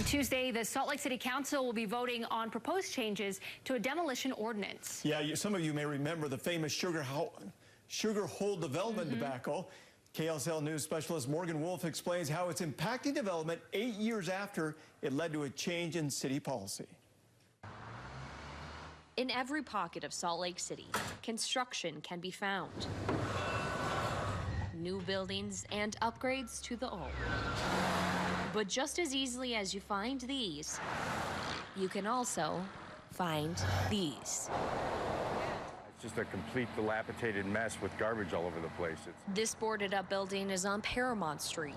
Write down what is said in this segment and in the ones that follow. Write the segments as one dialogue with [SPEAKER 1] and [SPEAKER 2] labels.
[SPEAKER 1] On Tuesday, the Salt Lake City Council will be voting on proposed changes to a demolition ordinance.
[SPEAKER 2] Yeah, some of you may remember the famous Sugar Hole development debacle. KSL News specialist Morgan Wolf explains how it's impacting development 8 years after it led to a change in city policy.
[SPEAKER 3] In every pocket of Salt Lake City, construction can be found. New buildings and upgrades to the old. But just as easily as you find these, you can also find these.
[SPEAKER 4] It's just a complete dilapidated mess with garbage all over the place.
[SPEAKER 3] This boarded up building is on Paramount Street.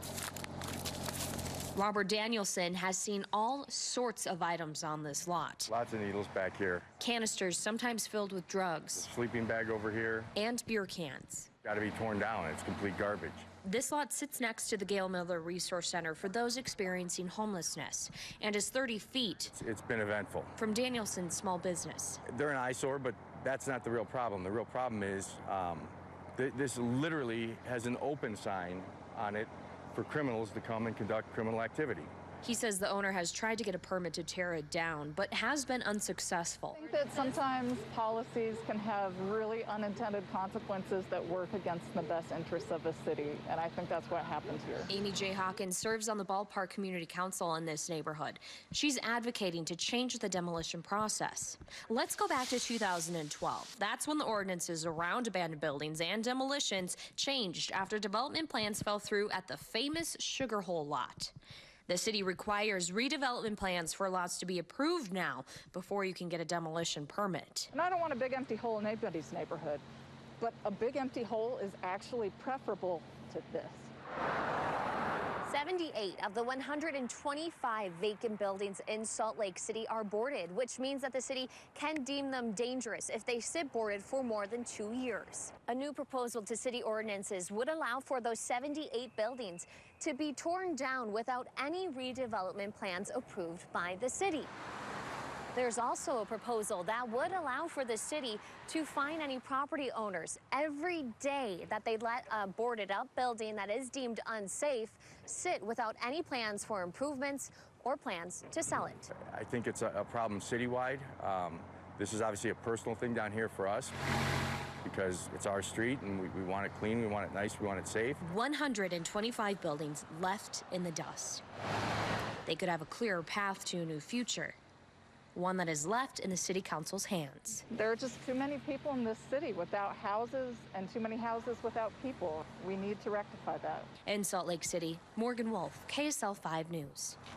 [SPEAKER 3] Robert Danielson has seen all sorts of items on this lot.
[SPEAKER 4] Lots of needles back here.
[SPEAKER 3] Canisters sometimes filled with drugs.
[SPEAKER 4] Sleeping bag over here.
[SPEAKER 3] And beer cans.
[SPEAKER 4] Got to be torn down. It's complete garbage.
[SPEAKER 3] This lot sits next to the Gail Miller Resource Center for those experiencing homelessness and is 30 feet.
[SPEAKER 4] It's been eventful.
[SPEAKER 3] From Danielson's small business.
[SPEAKER 4] They're an eyesore, but that's not the real problem. The real problem is this literally has an open sign on it for criminals to come and conduct criminal activity.
[SPEAKER 3] He says the owner has tried to get a permit to tear it down, but has been unsuccessful.
[SPEAKER 5] I think that sometimes policies can have really unintended consequences that work against the best interests of a city, and I think that's what happens here.
[SPEAKER 3] Amy J. Hawkins serves on the Ballpark Community Council in this neighborhood. She's advocating to change the demolition process. Let's go back to 2012. That's when the ordinances around abandoned buildings and demolitions changed after development plans fell through at the famous Sugar Hole lot. The city requires redevelopment plans for lots to be approved now before you can get a demolition permit.
[SPEAKER 5] And I don't want a big empty hole in anybody's neighborhood, but a big empty hole is actually preferable to this.
[SPEAKER 6] 78 of the 125 vacant buildings in Salt Lake City are boarded, which means that the city can deem them dangerous if they sit boarded for more than 2 years. A new proposal to city ordinances would allow for those 78 buildings to be torn down without any redevelopment plans approved by the city. There's also a proposal that would allow for the city to fine any property owners every day that they let a boarded up building that is deemed unsafe sit without any plans for improvements or plans to sell it.
[SPEAKER 4] I think it's a problem citywide. This is obviously a personal thing down here for us because it's our street and we want it clean, we want it nice, we want it safe.
[SPEAKER 3] 125 buildings left in the dust. They could have a clearer path to a new future. One that is left in the city council's hands.
[SPEAKER 5] There are just too many people in this city without houses and too many houses without people. We need to rectify that.
[SPEAKER 3] In Salt Lake City, Morgan Wolf, KSL 5 News.